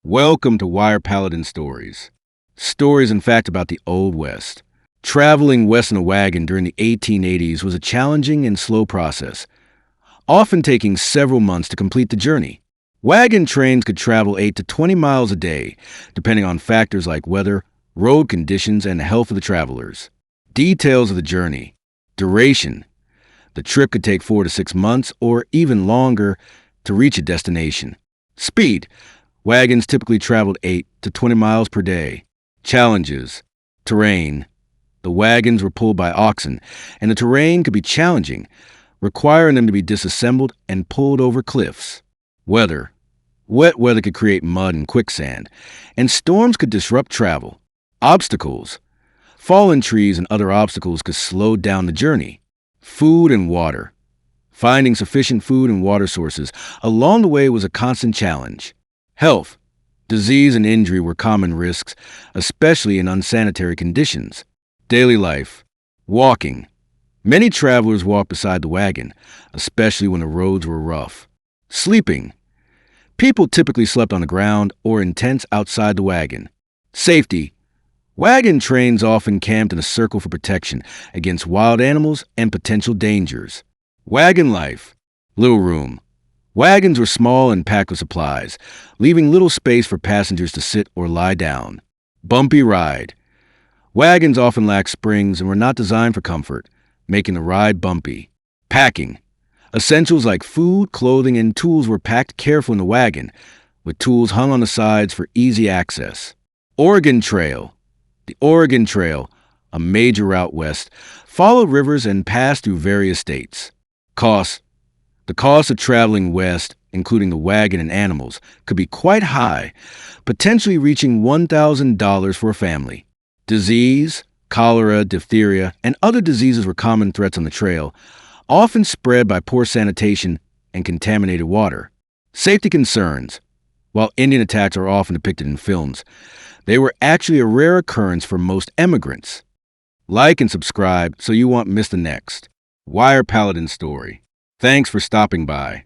Welcome to Wire Paladin Stories. Stories, in fact, about the Old West. Traveling west in a wagon during the 1880s was a challenging and slow process, often taking several months to complete the journey. Wagon trains could travel 8 to 20 miles a day, depending on factors like weather, road conditions, and the health of the travelers. Details of the journey. Duration. The trip could take 4 to 6 months or even longer to reach a destination. Speed. Wagons typically traveled 8 to 20 miles per day. Challenges. Terrain. The wagons were pulled by oxen, and the terrain could be challenging, requiring them to be disassembled and pulled over cliffs. Weather. Wet weather could create mud and quicksand, and storms could disrupt travel. Obstacles. Fallen trees and other obstacles could slow down the journey. Food and water. Finding sufficient food and water sources along the way was a constant challenge. Health. Disease and injury were common risks, especially in unsanitary conditions. Daily life. Walking. Many travelers walked beside the wagon, especially when the roads were rough. Sleeping. People typically slept on the ground or in tents outside the wagon. Safety. Wagon trains often camped in a circle for protection against wild animals and potential dangers. Wagon life. Little room. Wagons were small and packed with supplies, leaving little space for passengers to sit or lie down. Bumpy ride. Wagons often lacked springs and were not designed for comfort, making the ride bumpy. Packing. Essentials like food, clothing, and tools were packed carefully in the wagon, with tools hung on the sides for easy access. Oregon Trail. The Oregon Trail, a major route west, followed rivers and passed through various states. Cost. The cost of traveling west, including the wagon and animals, could be quite high, potentially reaching $1,000 for a family. Disease, cholera, diphtheria, and other diseases were common threats on the trail, often spread by poor sanitation and contaminated water. Safety concerns. While Indian attacks are often depicted in films, they were actually a rare occurrence for most immigrants. Like and subscribe so you won't miss the next Wire Paladin story. Thanks for stopping by.